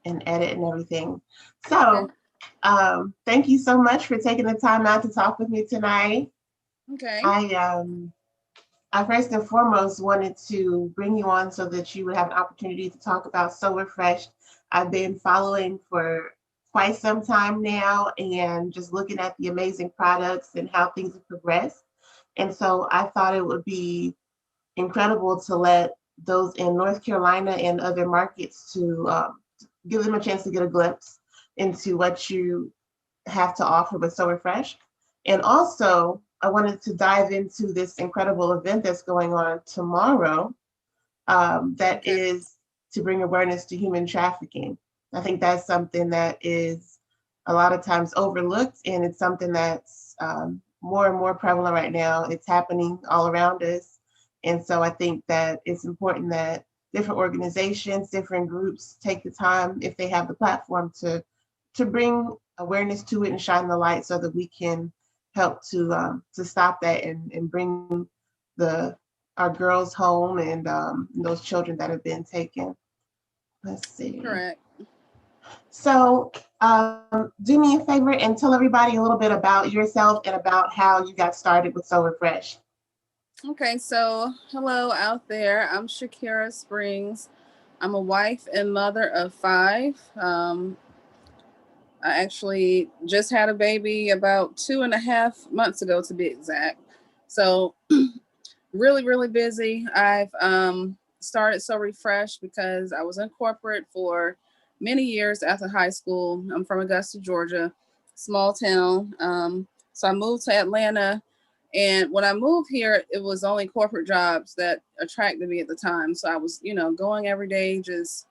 and edit and everything. Okay. So thank you so much for taking the time out to talk with me tonight. Okay. I first and foremost wanted to bring you on so that you would have an opportunity to talk about So Refreshed. I've been following for quite some time now and just looking at the amazing products and how things have progressed. And so I thought it would be incredible to let those in North Carolina and other markets to give them a chance to get a glimpse into what you have to offer with So Refresh. And also, I wanted to dive into this incredible event that's going on tomorrow that Okay. is to bring awareness to human trafficking. I think that's something that is a lot of times overlooked, and it's something that's more and more prevalent right now. It's happening all around us. And so I think that it's important that different organizations, different groups take the time, if they have the platform, to bring awareness to it and shine the light so that we can help to stop that and bring the our girls home and those children that have been taken. Let's see. Correct. So, do me a favor and tell everybody a little bit about yourself and about how you got started with So Refresh. Okay. So, hello out there. I'm Shakira Springs. I'm a wife and mother of five. I actually just had a baby about 2.5 months ago, to be exact. So, really, really busy. I've started So Refresh because I was in corporate for many years after high school. I'm from Augusta, Georgia, small town. So I moved to Atlanta. And when I moved here, it was only corporate jobs that attracted me at the time. So I was, going every day, just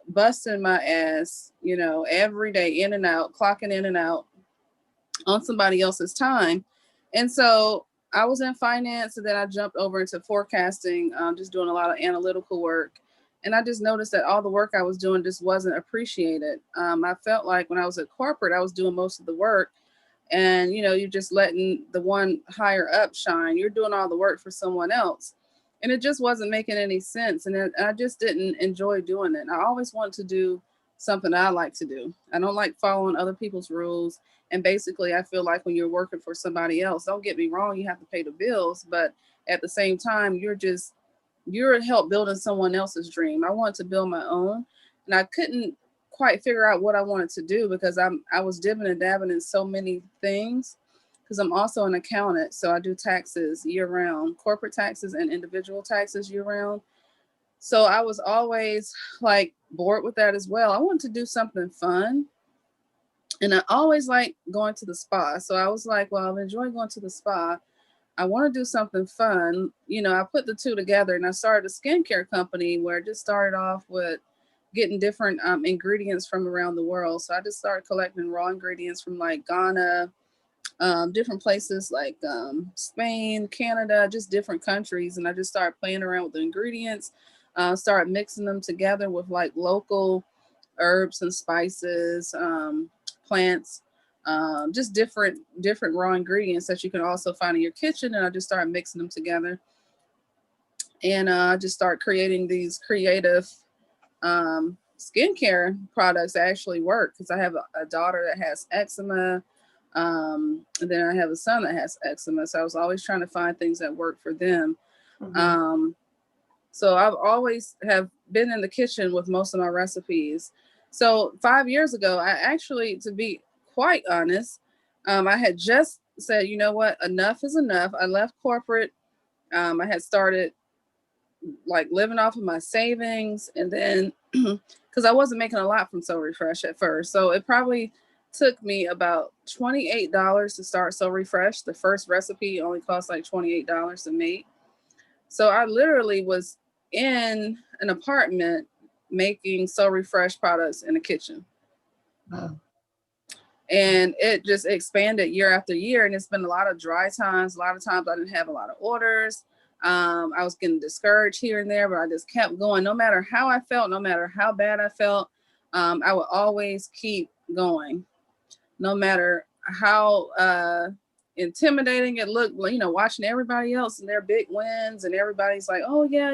busting my ass, every day in and out, clocking in and out on somebody else's time. And so I was in finance and then I jumped over into forecasting, just doing a lot of analytical work. And I just noticed that all the work I was doing just wasn't appreciated. I felt like when I was at corporate, I was doing most of the work. And you're just letting the one higher up shine. You're doing all the work for someone else. And it just wasn't making any sense. And I just didn't enjoy doing it. I always wanted to do something I like to do. I don't like following other people's rules. And basically, I feel like when you're working for somebody else, don't get me wrong, you have to pay the bills, but at the same time, you're help building someone else's dream. I wanted to build my own, and I couldn't quite figure out what I wanted to do because I was dipping and dabbing in so many things. Because I'm also an accountant, so I do taxes year round, corporate taxes and individual taxes year round. So I was always like bored with that as well. I wanted to do something fun, and I always like going to the spa. So I was like, well, I enjoy going to the spa. I want to do something fun. I put the two together and I started a skincare company where it just started off with getting different ingredients from around the world. So I just started collecting raw ingredients from like Ghana, different places like Spain, Canada, just different countries. And I just started playing around with the ingredients, started mixing them together with like local herbs and spices, plants, just different raw ingredients that you can also find in your kitchen. And I just started mixing them together, and I just start creating these creative skincare products that actually work because I have a daughter that has eczema. And then I have a son that has eczema, so I was always trying to find things that work for them. Mm-hmm. Um, so I've always have been in the kitchen with most of my recipes. So 5 years ago, I actually, to be quite honest, I had just said, you know what, enough is enough. I left corporate. I had started like living off of my savings, and then because I wasn't making a lot from So Refresh at first, so it probably took me about $28 to start So Refresh. The first recipe only cost like $28 to make. So I literally was in an apartment making So Refresh products in the kitchen. Wow. And it just expanded year after year. And it's been a lot of dry times. A lot of times I didn't have a lot of orders. I was getting discouraged here and there, but I just kept going. No matter how I felt, no matter how bad I felt, I would always keep going. No matter how intimidating it looked, watching everybody else and their big wins, and everybody's like, oh, yeah,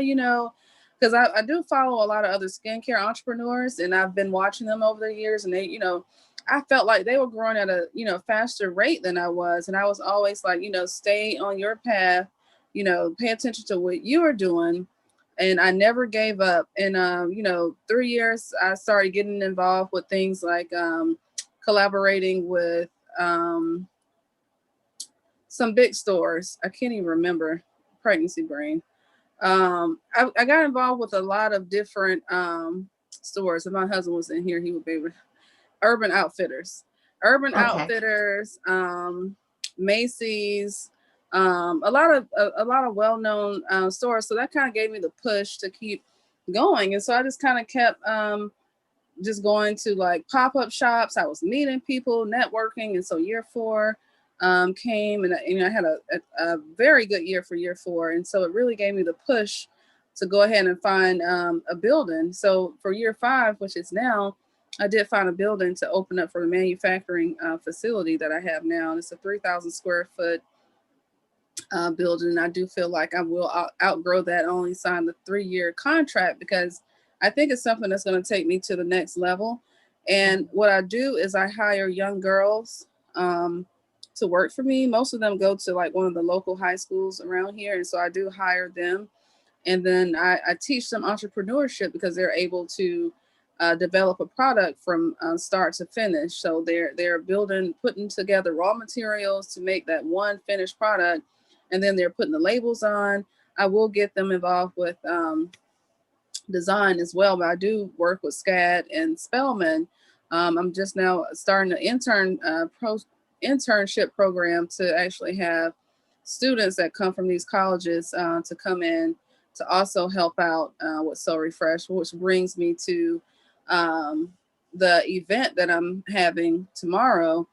because I do follow a lot of other skincare entrepreneurs, and I've been watching them over the years, and they, I felt like they were growing at a, faster rate than I was. And I was always like, stay on your path, pay attention to what you are doing. And I never gave up. And, 3 years, I started getting involved with things like collaborating with some big stores. I can't even remember, pregnancy brain. I got involved with a lot of different stores. If my husband was in here, he would be able. Urban Outfitters, Urban Okay. Outfitters, Macy's, a lot of well-known stores. So that kind of gave me the push to keep going, and so I just kind of kept just going to like pop-up shops. I was meeting people, networking, and so year 4 came, and I had a very good year for year 4, and so it really gave me the push to go ahead and find a building. So for year 5, which is now, I did find a building to open up for the manufacturing facility that I have now. And it's a 3,000 square foot building. And I do feel like I will outgrow that. I only signed the 3-year contract because I think it's something that's going to take me to the next level. And what I do is I hire young girls to work for me. Most of them go to like one of the local high schools around here. And so I do hire them. And then I teach them entrepreneurship because they're able to develop a product from start to finish. So they're putting together raw materials to make that one finished product, and then they're putting the labels on. I will get them involved with design as well, but I do work with SCAD and Spelman. I'm just now starting an internship program to actually have students that come from these colleges to come in to also help out with So Refresh, which brings me to the event that I'm having tomorrow.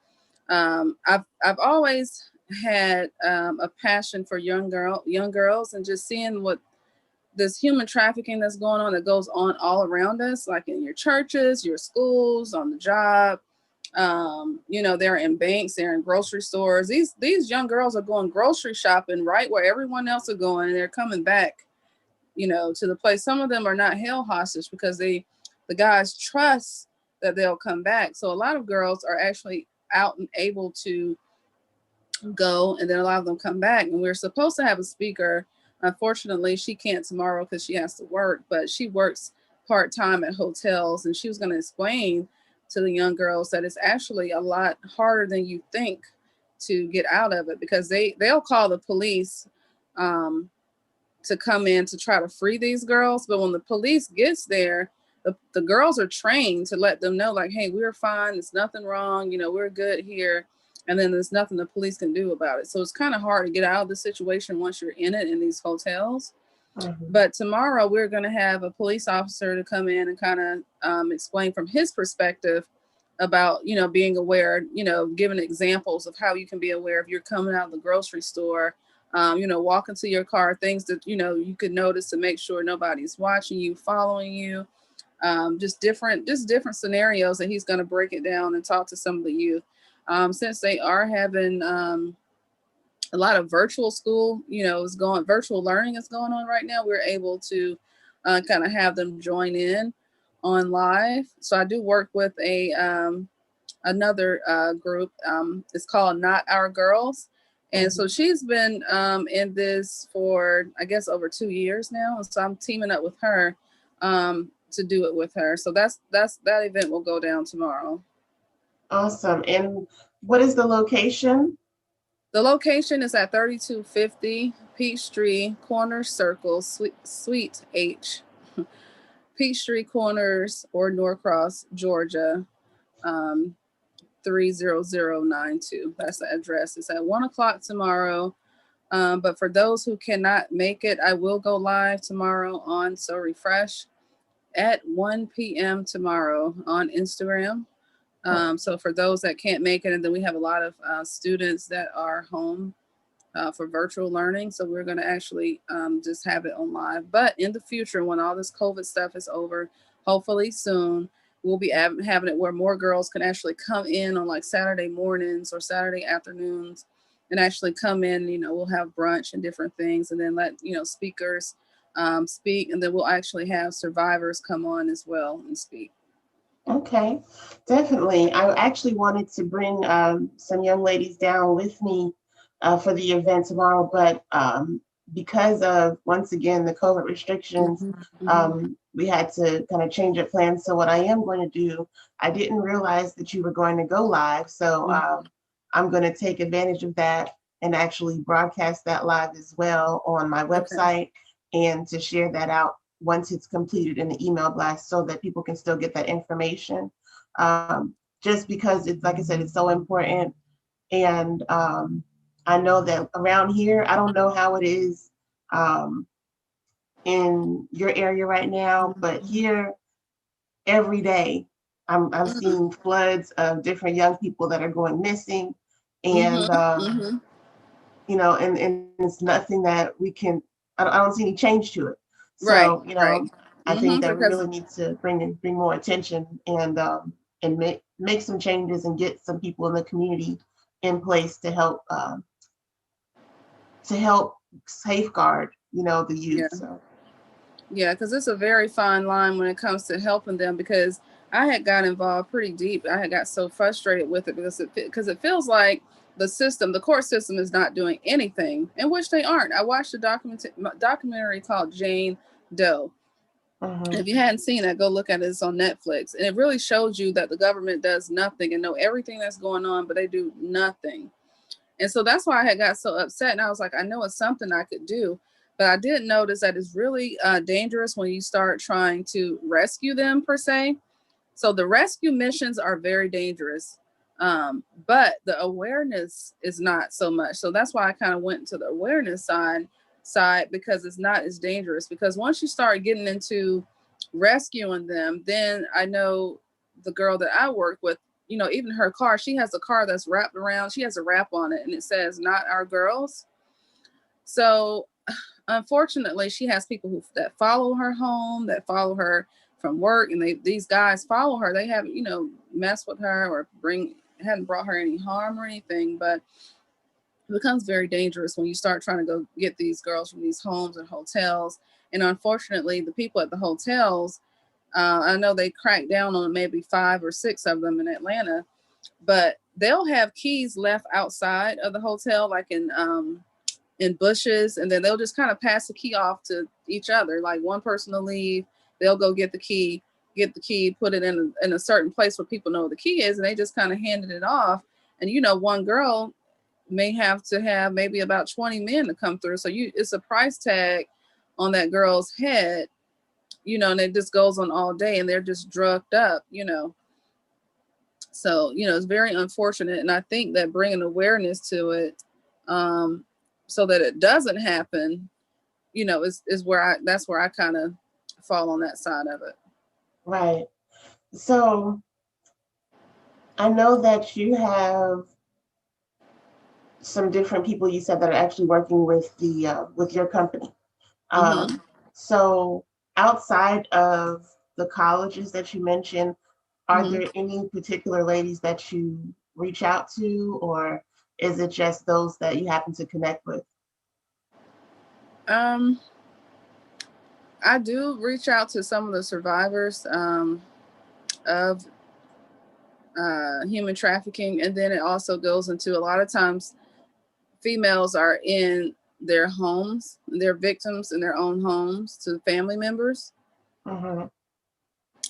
I've always had a passion for young girls, and just seeing what this human trafficking that's going on, that goes on all around us, like in your churches, your schools, on the job. They're in banks, they're in grocery stores. These young girls are going grocery shopping right where everyone else are going, and they're coming back, to the place. Some of them are not held hostage because the guys trust that they'll come back. So a lot of girls are actually out and able to go, and then a lot of them come back. And we're supposed to have a speaker. Unfortunately, she can't tomorrow because she has to work, but she works part-time at hotels, and she was going to explain to the young girls that it's actually a lot harder than you think to get out of it, because they'll call the police to come in to try to free these girls. But when the police gets there, the girls are trained to let them know, like, hey, we're fine. There's nothing wrong. We're good here. And then there's nothing the police can do about it. So it's kind of hard to get out of the situation once you're in it in these hotels. Mm-hmm. But tomorrow we're going to have a police officer to come in and kind of explain from his perspective about, being aware, giving examples of how you can be aware if you're coming out of the grocery store, walking to your car, things that, you could notice to make sure nobody's watching you, following you, just different scenarios that he's going to break it down and talk to some of the youth. Since they are having a lot of virtual school, virtual learning is going on right now, we're able to kind of have them join in on live. So I do work with another group. It's called Not Our Girls. And so she's been in this for, I guess, over 2 years now. And so I'm teaming up with her to do it with her. So that event will go down tomorrow. Awesome. And what is the location? The location is at 3250 Peachtree Corners Circle, Suite H, Peachtree Corners, or Norcross, Georgia, 30092. That's the address. It's at 1:00 tomorrow. But for those who cannot make it, I will go live tomorrow on So Refresh at 1 p.m. tomorrow on Instagram. So for those that can't make it, and then we have a lot of students that are home for virtual learning. So we're going to actually just have it on live. But in the future, when all this COVID stuff is over, hopefully soon, we'll be having it where more girls can actually come in on like Saturday mornings or Saturday afternoons and actually come in. We'll have brunch and different things, and then let, speakers speak, and then we'll actually have survivors come on as well and speak. Okay, definitely. I actually wanted to bring some young ladies down with me for the event tomorrow, but because of, once again, the COVID restrictions, we had to kind of change our plans. So what I am going to do, I didn't realize that you were going to go live. So I'm going to take advantage of that and actually broadcast that live as well on my website and to share that out once it's completed in the email blast so that people can still get that information. Just because it's, like I said, it's so important. And I know that around here, I don't know how it is in your area right now, but here every day I'm seeing floods of different young people that are going missing. And you know, and it's nothing that we can, I don't see any change to it. So, you know, I think that we Because really need to bring more attention and make some changes and get some people in the community in place to help safeguard, you know, the youth. So. Yeah, because it's a very fine line when it comes to helping them, because I had got involved pretty deep. I had got so frustrated with it because it feels like the court system is not doing anything, in which they aren't. I watched a documentary called Jane Doe. If you hadn't seen that, go look at it. It's on Netflix. And it really shows you that the government does nothing and know everything that's going on, but they do nothing. And so that's why I had got so upset. And I was like, I know it's something I could do. But I didn't notice that it's really dangerous when you start trying to rescue them, per se. So the rescue missions are very dangerous. But the awareness is not so much. So that's why I kind of went to the awareness side, because it's not as dangerous. Because once you start getting into rescuing them, then I know the girl that I work with, you know, even her car, she has a car that's wrapped around, she has a wrap on it and it says "Not Our Girls." So unfortunately, she has people that follow her home, that follow her from work, and these guys follow her. They haven't, you know, messed with her or hadn't brought her any harm or anything, but it becomes very dangerous when you start trying to go get these girls from these homes and hotels. And unfortunately, the people at the hotels, I know they cracked down on maybe 5 or 6 of them in Atlanta, but they'll have keys left outside of the hotel, like in bushes, and then they'll just kind of pass the key off to each other. Like one person will leave, they'll go get the key, put it in a certain place where people know the key is, and they just kind of handed it off. And you know, one girl may have to have maybe about 20 men to come through. So it's a price tag on that girl's head, you know, and it just goes on all day, and they're just drugged up, you know. So, you know, it's very unfortunate. And I think that bringing awareness to it, so that it doesn't happen, you know, that's where I kind of fall on that side of it. Right. So I know that you have some different people you said that are actually working with your company. So outside of the colleges that you mentioned, are there any particular ladies that you reach out to, or is it just those that you happen to connect with? I do reach out to some of the survivors of human trafficking, and then it also goes into, a lot of times females are in their homes, they're victims in their own homes to family members.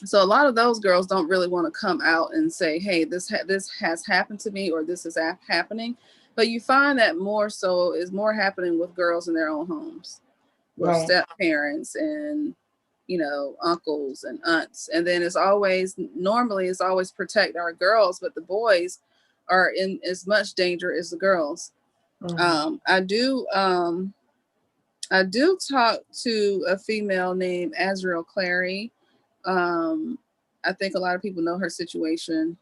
So a lot of those girls don't really want to come out and say, hey, this has happened to me, or this is happening. But you find that more so is more happening with girls in their own homes, with step parents and, you know, uncles and aunts. And then normally it's always protect our girls, but the boys are in as much danger as the girls. I do talk to a female named Azriel Clary. I think a lot of people know her situation,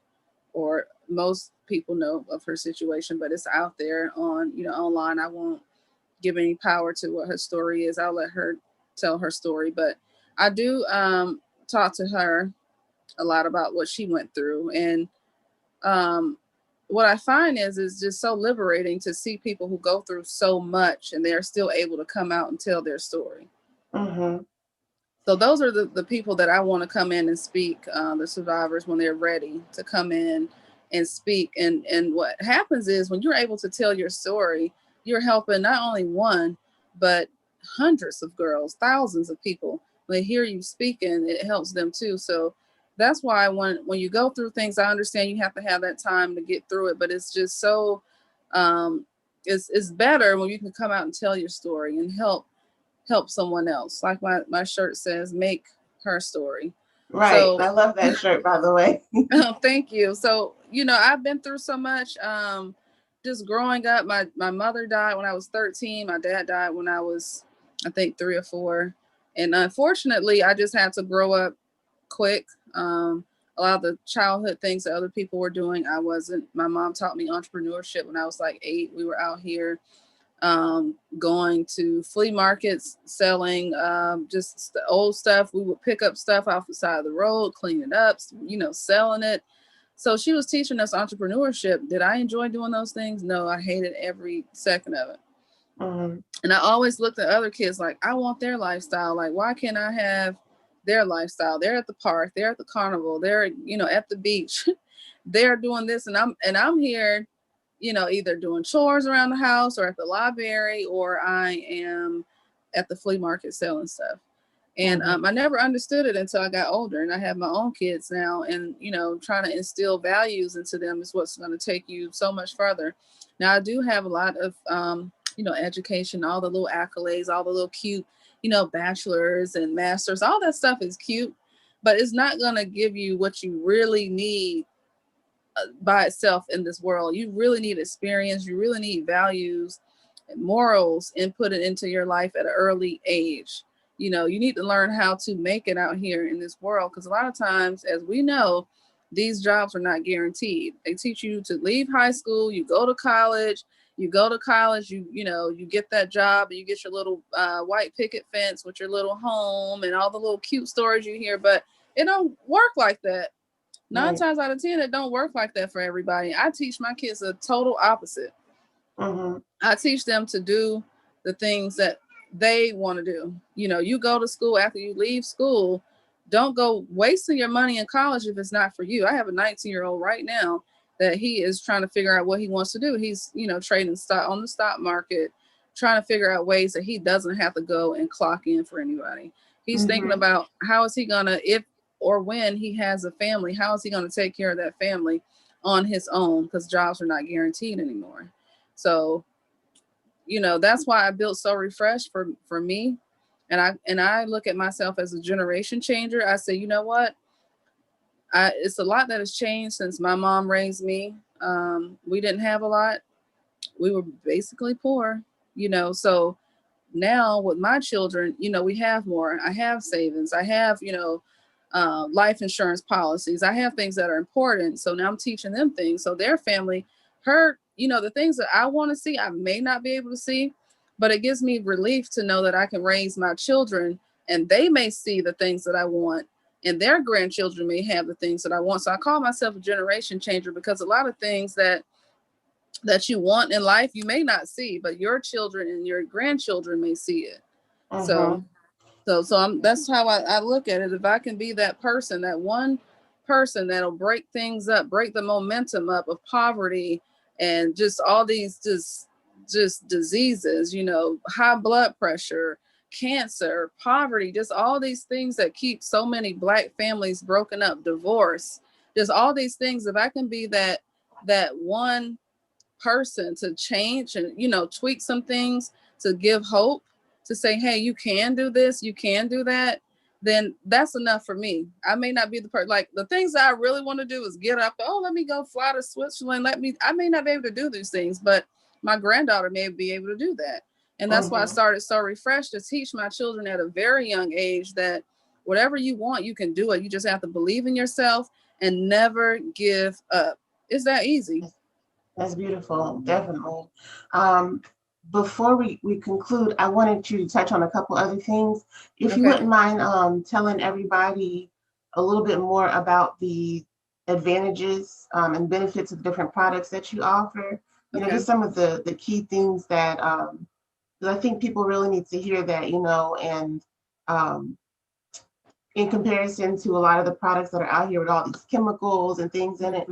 or most people know of her situation, but it's out there on, you know, online. I won't give any power to what her story is. I'll let her tell her story, but I do talk to her a lot about what she went through. And what I find is just so liberating to see people who go through so much and they're still able to come out and tell their story. Mm-hmm. So those are the people that I want to come in and speak, the survivors, when they're ready to come in and speak. And what happens is when you're able to tell your story, you're helping not only one, but hundreds of girls, thousands of people. When they hear you speaking, it helps them too. So that's why when you go through things, I understand you have to have that time to get through it, but it's just so um, it's better when you can come out and tell your story and help someone else. Like my shirt says, make her story. Right. So I love that shirt, by the way. thank you. So, I've been through so much. Just growing up, my mother died when I was 13. My dad died when I was, I think, 3 or 4. And unfortunately, I just had to grow up quick. A lot of the childhood things that other people were doing, I wasn't. My mom taught me entrepreneurship when I was like 8. We were out here going to flea markets, selling just the old stuff. We would pick up stuff off the side of the road, clean it up, selling it. So she was teaching us entrepreneurship. Did I enjoy doing those things? No, I hated every second of it. Mm-hmm. And I always looked at other kids like, I want their lifestyle. Like, why can't I have their lifestyle? They're at the park, they're at the carnival, they're, at the beach. They're doing this, and I'm here, either doing chores around the house or at the library, or I am at the flea market selling stuff. And Mm-hmm. I never understood it until I got older, and I have my own kids now, and trying to instill values into them is what's going to take you so much further. Now I do have a lot of education, all the little accolades, all the little cute, bachelors and masters, all that stuff is cute, but it's not going to give you what you really need by itself in this world. You really need experience. You really need values and morals inputted into your life at an early age. You need to learn how to make it out here in this world, because a lot of times, as we know, these jobs are not guaranteed. They teach you to leave high school, you go to college, you get that job, and you get your little white picket fence with your little home and all the little cute stories you hear, but it don't work like that. Nine Right. times out of 10, it don't work like that for everybody. I teach my kids the total opposite. Mm-hmm. I teach them to do the things that they want to do. You go to school after you leave school. Don't go wasting your money in college if it's not for you. I have a 19-year-old right now that he is trying to figure out what he wants to do. He's, trading stock on the stock market, trying to figure out ways that he doesn't have to go and clock in for anybody. He's thinking Mm-hmm. about how is he gonna, if or when he has a family, how is he gonna take care of that family on his own, because jobs are not guaranteed anymore. So that's why I built So Refreshed for me. And I look at myself as a generation changer. I say, you know what, it's a lot that has changed since my mom raised me. We didn't have a lot. We were basically poor. So now with my children, we have more. I have savings, I have life insurance policies, I have things that are important. So now I'm teaching them things, so their family, the things that I want to see, I may not be able to see, but it gives me relief to know that I can raise my children, and they may see the things that I want, and their grandchildren may have the things that I want. So I call myself a generation changer, because a lot of things that you want in life, you may not see, but your children and your grandchildren may see it. Mm-hmm. So that's how I look at it. If I can be that person, that one person that'll break things up, break the momentum up of poverty and just all these just diseases, high blood pressure, cancer, poverty, just all these things that keep so many Black families broken up, divorce, just all these things. If I can be that one person to change and tweak some things, to give hope, to say, hey, you can do this, you can do that, then that's enough for me. I may not be the person, like the things that I really want to do is get up, oh, let me go fly to Switzerland, I may not be able to do these things, but my granddaughter may be able to do that. And that's why I Mm-hmm. started So Refreshed, to teach my children at a very young age that whatever you want, you can do it. You just have to believe in yourself and never give up. It's that easy. That's beautiful, definitely. Um, Before we conclude, I wanted you to touch on a couple other things. If you Okay. wouldn't mind telling everybody a little bit more about the advantages and benefits of the different products that you offer. Okay. Just some of the key things that 'cause I think people really need to hear that, and um, in comparison to a lot of the products that are out here with all these chemicals and things in it.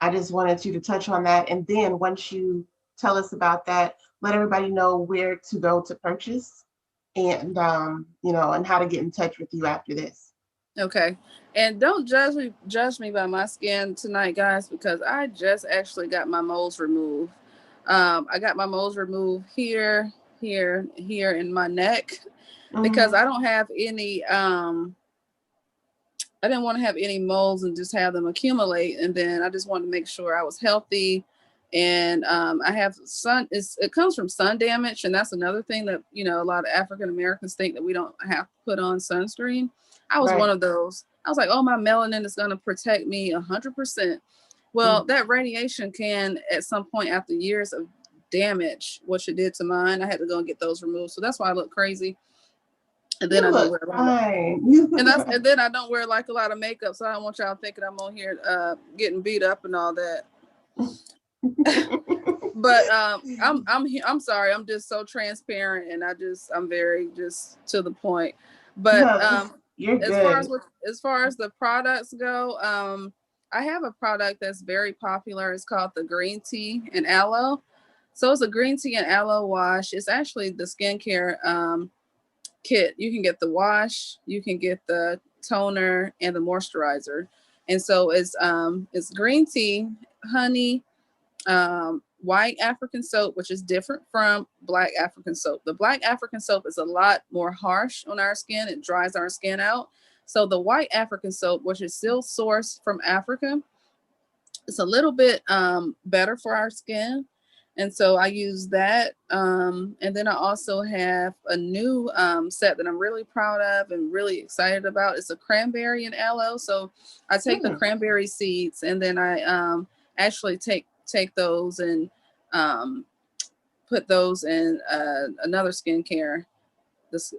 I just wanted you to touch on that. And then once you tell us about that, let everybody know where to go to purchase and, and how to get in touch with you after this. Okay. And don't judge me by my skin tonight, guys, because I just actually got my moles removed. I got my moles removed here, here in my neck because I don't have any I didn't want to have any moles and just have them accumulate. And then I just wanted to make sure I was healthy. And I have it comes from sun damage. And that's another thing that, a lot of African Americans think that we don't have to put on sunscreen. I was one of those. I was like, oh, my melanin is going to protect me 100%. Well, that radiation can, at some point after years of damage, what it did to mine, I had to go and get those removed. So that's why I look crazy. And then I don't wear and then I don't wear like a lot of makeup, so I don't want y'all thinking I'm on here getting beat up and all that. But I'm sorry, I'm just so transparent, and I'm very just to the point. But as far as the products go, I have a product that's very popular. It's called the green tea and aloe. So it's a green tea and aloe wash. It's actually the skincare kit. You can get the wash, you can get the toner and the moisturizer. And so it's green tea, honey, white African soap, which is different from black African soap. The black African soap is a lot more harsh on our skin. It dries our skin out. So the white African soap, which is still sourced from Africa, it's a little bit better for our skin. And so I use that. And then I also have a new set that I'm really proud of and really excited about. It's a cranberry and aloe. So I take the cranberry seeds, and then I actually take those and put those in another skincare.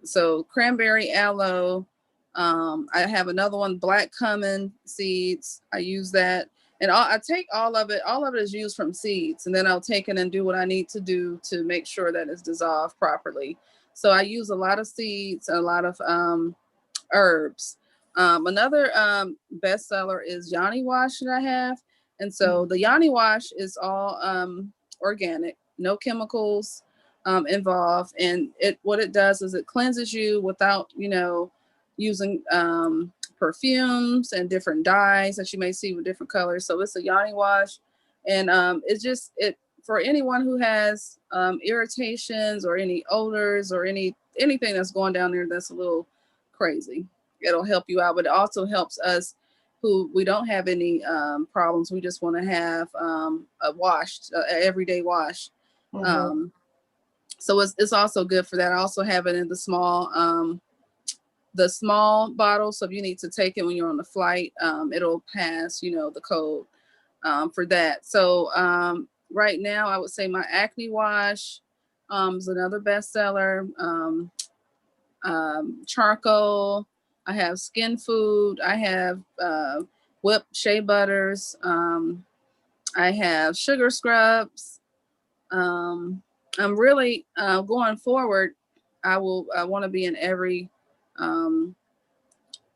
So cranberry, aloe. I have another one, black cumin seeds. I use that. And I take all of it. All of it is used from seeds, and then I'll take it and do what I need to do to make sure that it's dissolved properly. So I use a lot of seeds, a lot of herbs. Another bestseller is Yanni Wash that I have, and so the Yanni Wash is all organic, no chemicals involved, and what it does is it cleanses you without using perfumes and different dyes that you may see with different colors. So it's a Yanni wash, and it's just for anyone who has irritations or any odors or anything that's going down there that's a little crazy. It'll help you out, but it also helps us who we don't have any problems. We just want to have a wash, everyday wash. So it's also good for that. I also have it in the small bottle. So if you need to take it when you're on the flight, it'll pass, the code for that. So right now, I would say my acne wash is another bestseller. Charcoal. I have Skin Food. I have whipped shea butters. I have sugar scrubs. I'm really going forward. I want to be in every.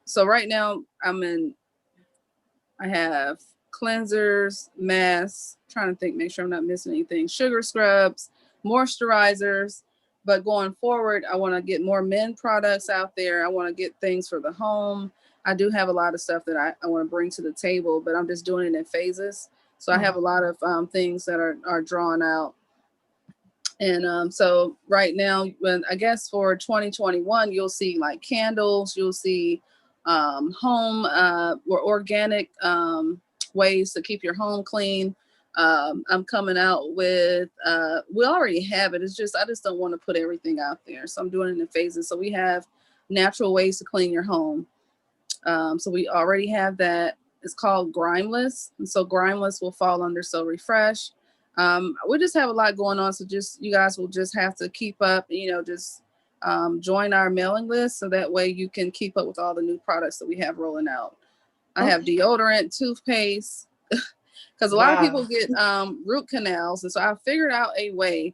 So right now I have cleansers, masks, trying to think, make sure I'm not missing anything, sugar scrubs, moisturizers. But going forward, I want to get more men products out there. I want to get things for the home. I do have a lot of stuff that I want to bring to the table, but I'm just doing it in phases. So I have a lot of things that are drawn out. And so right now, I guess for 2021, you'll see like candles, you'll see home or organic ways to keep your home clean. I'm coming out with, we already have it. I just don't want to put everything out there. So I'm doing it in phases. So we have natural ways to clean your home. So we already have that. It's called Grimeless. And so Grimeless will fall under So Refresh. We just have a lot going on. So you guys will just have to keep up, join our mailing list. So that way you can keep up with all the new products that we have rolling out. I have deodorant, toothpaste, because a lot of people get root canals. And so I figured out a way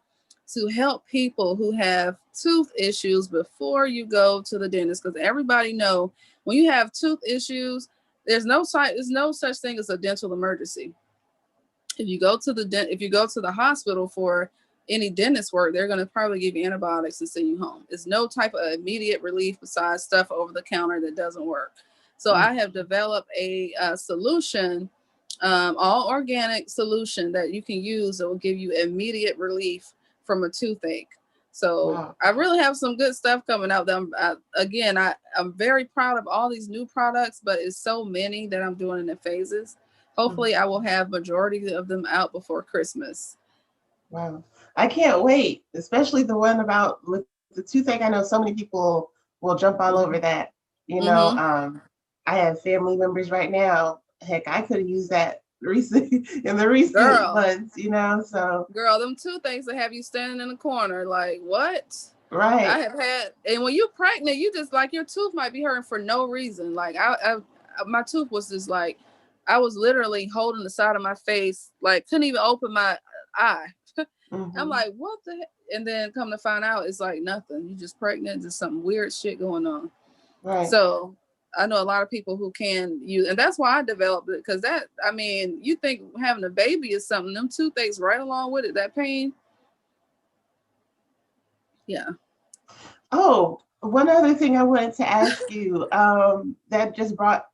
to help people who have tooth issues before you go to the dentist, because everybody know when you have tooth issues, there's no such thing as a dental emergency. If you go to the hospital for any dentist work, they're going to probably give you antibiotics and send you home. It's no type of immediate relief besides stuff over the counter that doesn't work. So I have developed a solution, all organic solution that you can use that will give you immediate relief from a toothache. So Wow. I really have some good stuff coming out. I'm very proud of all these new products, but it's so many that I'm doing in phases. Hopefully I will have majority of them out before Christmas. Wow. I can't wait, especially the one about with the toothache. I know so many people will jump all over that. You know, Mm-hmm. I have family members right now. Heck, I could have used that recent in the recent Girl, months, you know. So them toothaches that have you standing in the corner, like what? I right. have had, and when you're pregnant, you just like your tooth might be hurting for no reason. Like my tooth was just like, I was literally holding the side of my face, like couldn't even open my eye. I'm Hmm. like, what the heck? And then come to find out, it's like nothing. You just pregnant, just some weird shit going on. Right. So I know a lot of people who can use, and that's why I developed it. Because I mean, you think having a baby is something, them toothaches right along with it, that pain. Yeah. Oh, one other thing I wanted to ask you, that just brought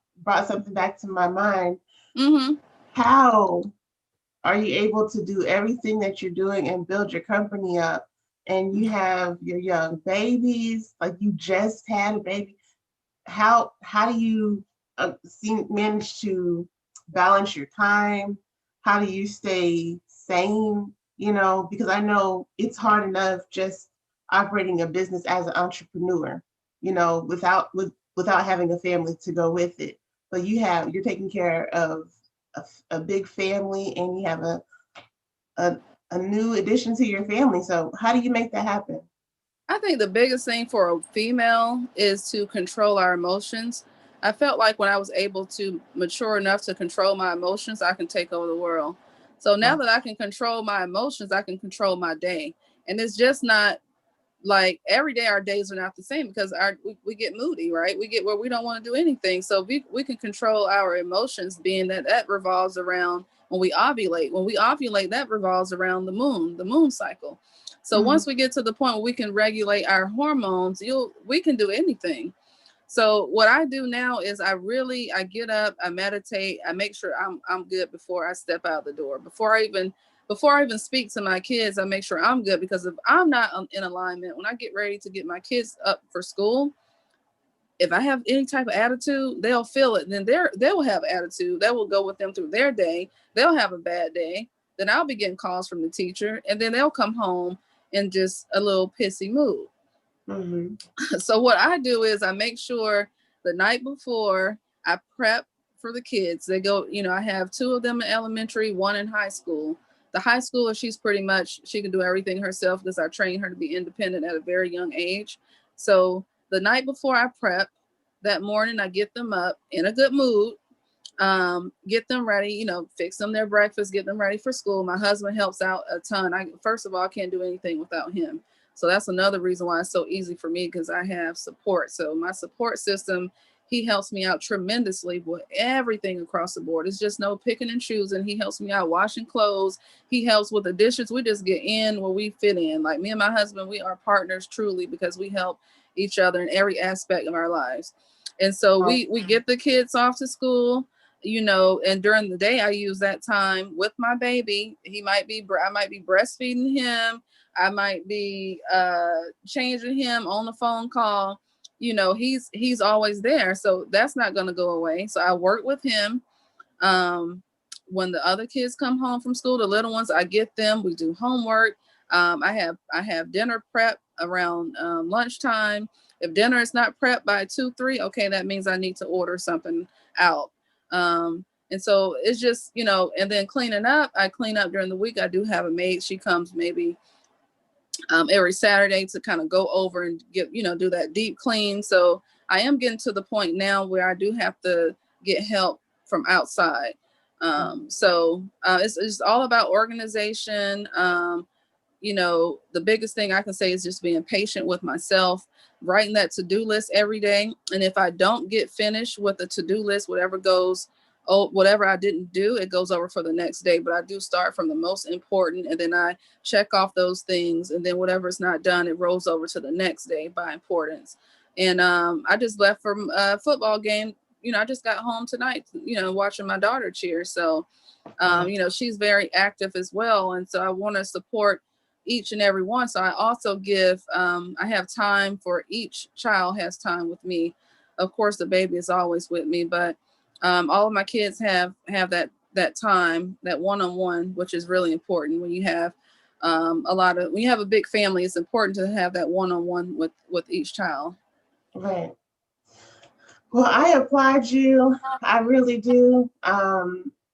something back to my mind. Mm-hmm. How are you able to do everything that you're doing and build your company up? And you have your young babies, like you just had a baby. How do you manage to balance your time? How do you stay sane? You know, because I know it's hard enough just operating a business as an entrepreneur, you know, without having a family to go with it. But you're taking care of a big family, and you have a a new addition to your family. So how do you make that happen? I think the biggest thing for a female is to control our emotions. I felt like when I was able to mature enough to control my emotions, I can take over the world. So now Oh, that I can control my emotions, I can control my day. And it's just not like every day our days are not the same because we get moody, right? We get where we don't want to do anything. So we can control our emotions, being that revolves around when we ovulate. When we ovulate, that revolves around the moon cycle. So once mhm. we get to the point where we can regulate our hormones, we can do anything. So what I do now is I get up, I meditate, I make sure I'm good before I step out the door. Before I even speak to my kids, I make sure I'm good, because if I'm not in alignment, when I get ready to get my kids up for school, if I have any type of attitude, they'll feel it. And then they will have attitude. That will go with them through their day. They'll have a bad day. Then I'll be getting calls from the teacher, and then they'll come home in just a little pissy mood. Mhm. So what I do is I make sure the night before I prep for the kids. They go, I have two of them in elementary, one in high school. The high schooler, she can do everything herself because I train her to be independent at a very young age. So the night before I prep, that morning I get them up in a good mood, get them ready, fix them their breakfast, get them ready for school. My husband helps out a ton. First of all, I can't do anything without him. So that's another reason why it's so easy for me, because I have support. So my support system, he helps me out tremendously with everything across the board. It's just no picking and choosing. He helps me out washing clothes. He helps with the dishes. We just get in where we fit in. Like me and my husband, we are partners truly, because we help each other in every aspect of our lives. And so Oh, we get the kids off to school, and during the day I use that time with my baby. I might be breastfeeding him. I might be changing him on the phone call. He's always there. So that's not going to go away. So I work with him. Um, when the other kids come home from school, the little ones, I get them, we do homework. I have dinner prep around lunchtime. If dinner is not prepped by 2, 3, okay, that means I need to order something out. And so it's just, and then cleaning up, I clean up during the week. I do have a maid. She comes maybe every Saturday to kind of go over and do that deep clean. So I am getting to the point now where I do have to get help from outside. mhm. So it's all about organization, the biggest thing I can say is just being patient with myself, writing that to-do list every day. And if I don't get finished with the to-do list, whatever I didn't do, it goes over for the next day. But I do start from the most important, and then I check off those things. And then whatever's not done, it rolls over to the next day by importance. And I just left from a football game. I just got home tonight, watching my daughter cheer. So, she's very active as well. And so I want to support each and every one. So I also I have time for each child has time with me. Of course, the baby is always with me, but all of my kids have that time, that one-on-one, which is really important when you have when you have a big family. It's important to have that one-on-one with each child. Right. Well, I applaud you. I really do.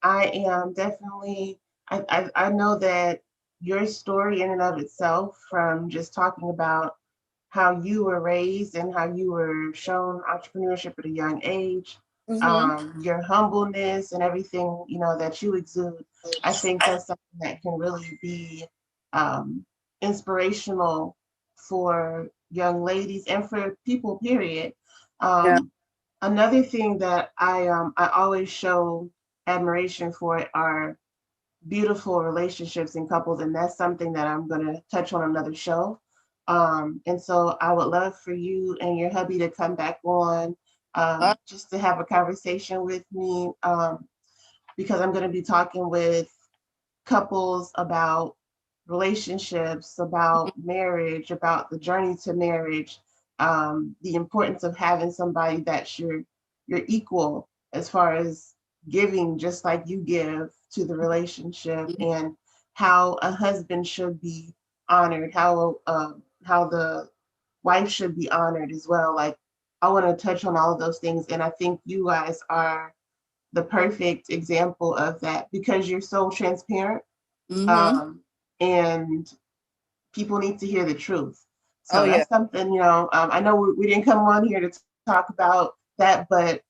I am definitely, I know that your story in and of itself, from just talking about how you were raised and how you were shown entrepreneurship at a young age, your humbleness and everything, that you exude, I think that's something that can really be inspirational for young ladies and for people, period. Yeah. Another thing that I always show admiration for are beautiful relationships in couples, and that's something that I'm going to touch on another show. And so I would love for you and your hubby to come back on just to have a conversation with me, because I'm going to be talking with couples about relationships, about marriage, about the journey to marriage, the importance of having somebody that's your equal as far as giving, just like you give to the relationship, and how a husband should be honored, how the wife should be honored as well. Like, I want to touch on all of those things, and I think you guys are the perfect example of that because you're so transparent, and people need to hear the truth. So that's something, I know we didn't come on here to talk about that, but,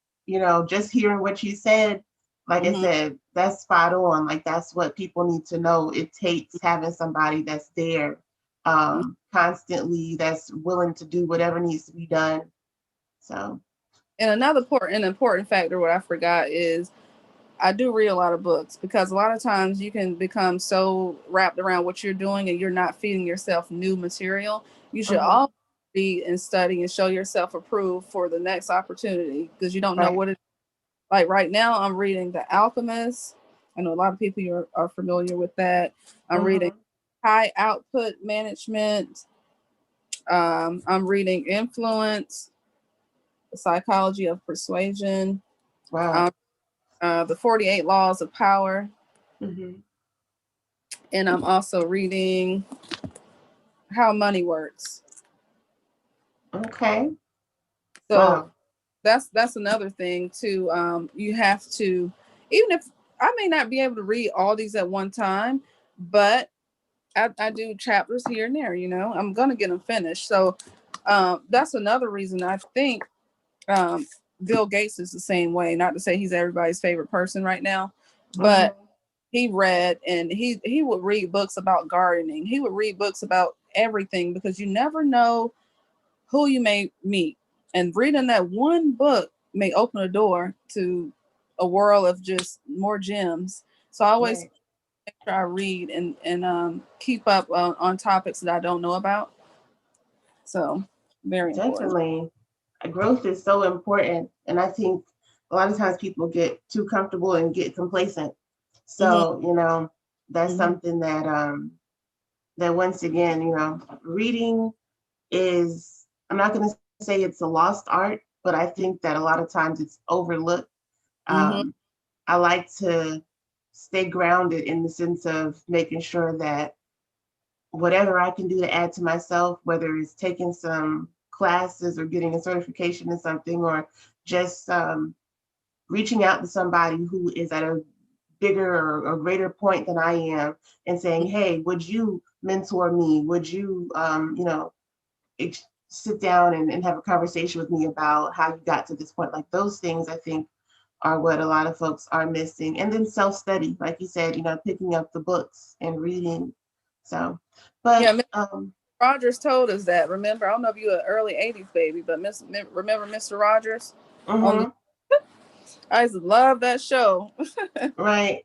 just hearing what you said, like I said, that's spot on. Like, that's what people need to know. It takes having somebody that's there constantly, that's willing to do whatever needs to be done. So. And another important factor, what I forgot is, I do read a lot of books, because a lot of times you can become so wrapped around what you're doing and you're not feeding yourself new material. You should all read and study and show yourself approved for the next opportunity, because you don't know what it's like. Right now, I'm reading The Alchemist. I know a lot of people are familiar with that. I'm reading High Output Management. I'm reading Influence, The Psychology of Persuasion. Wow. The 48 Laws of Power. And I'm also reading How Money Works. Okay. So that's another thing too. You have to, even if I may not be able to read all these at one time, but I do chapters here and there, I'm going to get them finished. So that's another reason I think Bill Gates is the same way. Not to say he's everybody's favorite person right now, but he read, and he would read books about gardening. He would read books about everything, because you never know who you may meet. And reading that one book may open a door to a world of just more gems. So I always make sure I read and keep up on topics that I don't know about. So very definitely important. Growth is so important. And I think a lot of times people get too comfortable and get complacent. So, that's something that that once again, reading is, I'm not going to say it's a lost art, but I think that a lot of times it's overlooked. I like to stay grounded in the sense of making sure that whatever I can do to add to myself, whether it's taking some classes or getting a certification in something, or just reaching out to somebody who is at a bigger or greater point than I am, and saying, hey, would you mentor me? Would you, sit down and have a conversation with me about how you got to this point? Like, those things I think are what a lot of folks are missing. And then self-study, like you said, picking up the books and reading So, but Yeah, Miss Rogers told us that. Remember, I don't know if you're an early '80s baby, but remember Mr. Rogers on the. mhm, I used to love that show. right.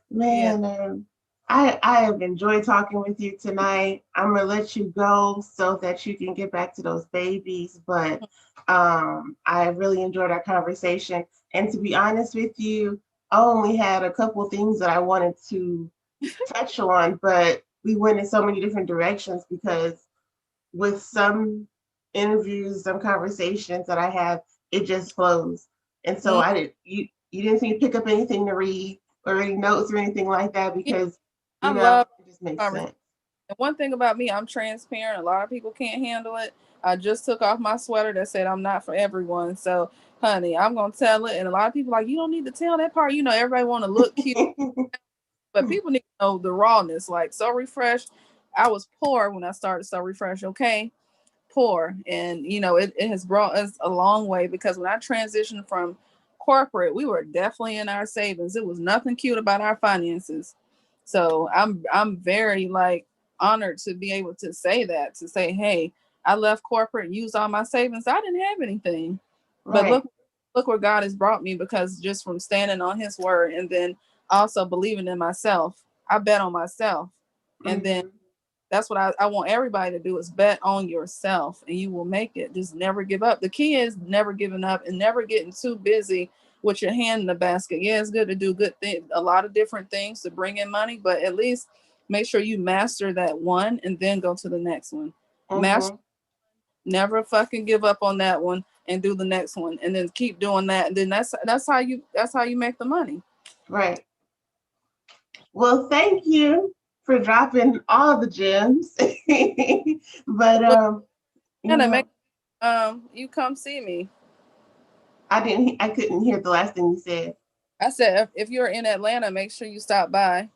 Yeah. Man, I have enjoyed talking with you tonight. I'm gonna let you go so that you can get back to those babies, but I really enjoyed our conversation. And to be honest with you, I only had a couple things that I wanted to touch on, but we went in so many different directions because with some interviews, some conversations that I have, it just flows. And so Mhm. I didn't you didn't see me pick up anything to read or any notes or anything like that Yeah, because I love it just makes conversation. sense. And one thing about me, I'm transparent. A lot of people can't handle it. I just took off my sweater that said I'm not for everyone. So, honey, I'm gonna tell it. And a lot of people like, you don't need to tell that part. Everybody want to look cute, but people need to know the rawness. Like So Refreshed, I was poor when I started So Refreshed. Okay, poor, and it has brought us a long way because when I transitioned from corporate, we were definitely in our savings. It was nothing cute about our finances. So I'm very like honored to be able to say that, to say, hey, I left corporate and used all my savings. I didn't have anything, but Right. look where God has brought me, because just from standing on his word and then also believing in myself. I bet on myself, and then Hmm. that's what I want everybody to do, is bet on yourself and you will make it. Just never give up. The key is never giving up and never getting too busy with your hand in the basket. Yeah, it's good to do good things, a lot of different things to bring in money, but at least make sure you master that one and then go to the next one. Master, Hmm. never fucking give up on that one and do the next one and then keep doing that. And then that's how you make the money. Right. Well, thank you for dropping all the gems. But Well, you Anna, make know, you come see me. I couldn't hear the last thing you said. I said if you're in Atlanta, make sure you stop by.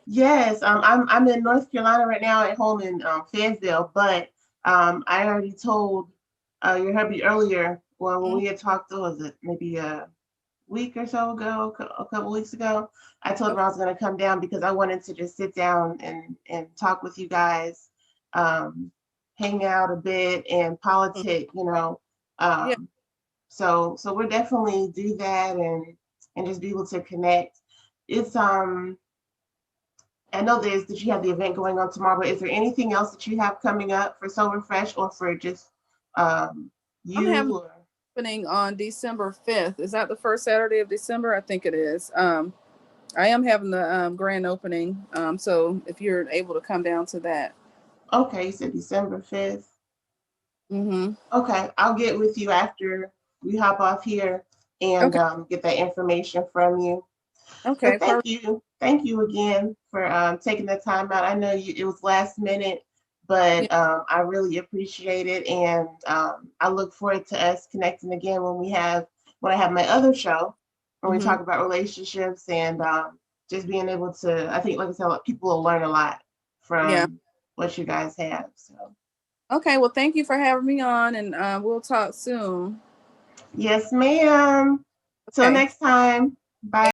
Yes, I'm in North Carolina right now at home in Fayetteville, but I already told your hubby earlier, well, when Mhm. we had talked, what was it, maybe a week or so ago, a couple weeks ago, I told him Okay. I was going to come down because I wanted to just sit down and talk with you guys, um, hang out a bit and Mhm. politic, Yeah. um, so we'll definitely do that and just be able to connect. It's I know that you have the event going on tomorrow, but is there anything else that you have coming up for So Refresh or for just um, I'm having you? Or, opening on December 5th. Is that the first Saturday of December? I think it is. I am having the grand opening. So if you're able to come down to that. okay, you said December 5th. Mm-hmm. Okay, I'll get with you after we hop off here and Okay. get that information from you. Okay. But Perfect. thank you again for taking the time out. I know it was last minute, Yeah. but I really appreciate it, and I look forward to us connecting again when I have my other show, when we Mm-hmm. talk about relationships and just being able to. I think, like I said, people will learn a lot Yeah. from what you guys have. So Okay. Well, thank you for having me on, and we'll talk soon. yes, ma'am. Till Okay. next time. Bye.